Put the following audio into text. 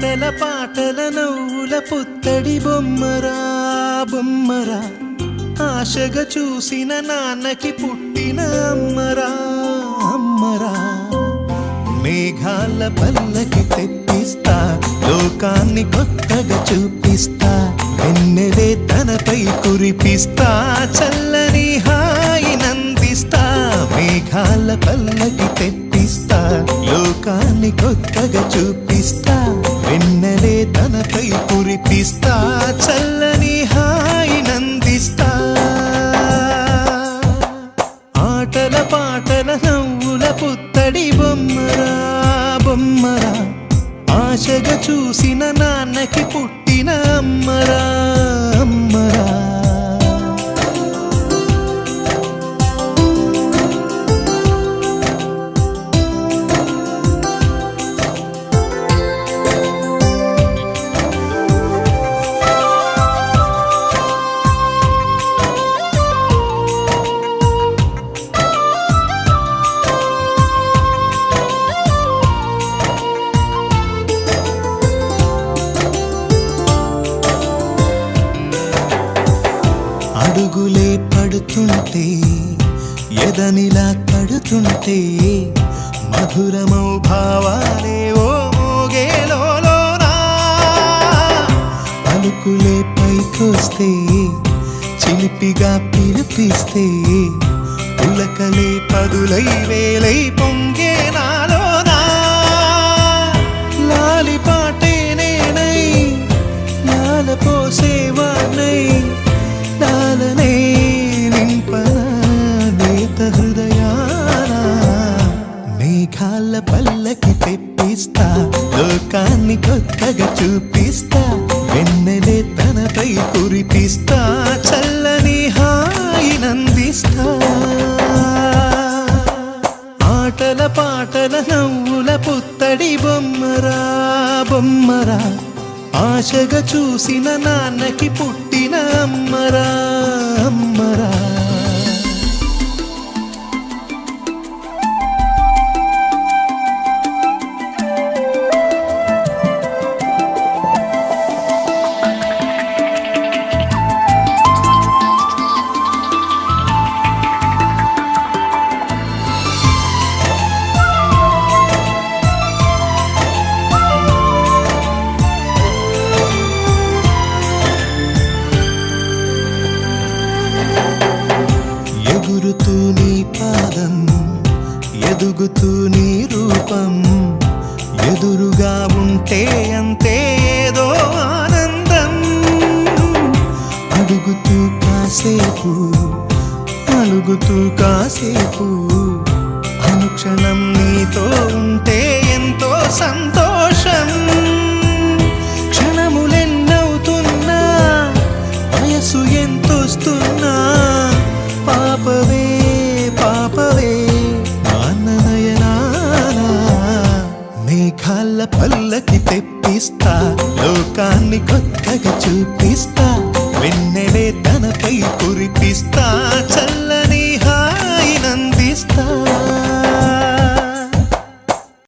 ఆటల పాటల నవ్వుల పుత్తడి బొమ్మరా బొమ్మరా, ఆశగా చూసిన నాన్నకి పుట్టిన అమ్మరా అమ్మరా. మేఘాల పల్లకి తెప్పిస్తా, లోకాన్ని కొత్తగా చూపిస్తా, వెన్నెలే తనపై కురిపిస్తా, చల్లని హాయి నందిస్తా. మేఘాల పల్లకి తెప్పిస్తా, లోకాన్ని కొత్తగా చూపిస్తా, వెన్నెలే తనపై కురిపిస్తా, చల్లని హాయి నందిస్తా. ఆటల పాటల నవ్వుల పుత్తడి బొమ్మరా బొమ్మరా, ఆశగా చూసిన నాన్నకి పుట్టిన అమ్మరా అమ్మరా. అడుగులే పడుతుంటే, ఎదనిలా కడుతుంటే, మధురమౌ భావాలే ఓ మోగేలోనా. పలుకులే పైకొస్తే, చిలిపిగా పిలిపిస్తే, పులకలే పదులై వేలై పొంగే నాలోనా. లాలి పాటే నేనై, లాల పోసేవాణ్ణై, లాలనే నింపనా నేత హృదయాన. మేఘాల పల్లకి తెప్పిస్తా, లోకాన్ని కొత్తగా చూపిస్తా, వెన్నెలే తనపై కురిపిస్తా, చల్లని హాయి నందిస్తా. ఆటల పాటల నవ్వుల పుత్తడి బొమ్మరా బొమ్మరా, ఆశగా చూసిన నాన్నకి పుట్టిన అమ్మరా అమ్మరా. ఎగురుతూ నీ పాదం, ఎదుగుతూ నీ రూపం, ఎదురుగా ఉంటే అంతే ఏదో ఆనందం. అడుగుతూ కాసేపు, అలుగుతూ కాసేపు, అనుక్షణం నీతో ఉంటే ఎంతో సంతోషం. క్షణములెన్నవుతున్నా, వయసు ఎంతొస్తున్నా, పాపవే పాపవే నాన్ననయనానా. మేఘాల పల్లకి తెప్పిస్తా, లోకాన్ని కొత్తగా చూపిస్తా, వెన్నెలే తనపై కురిపిస్తా, చల్ల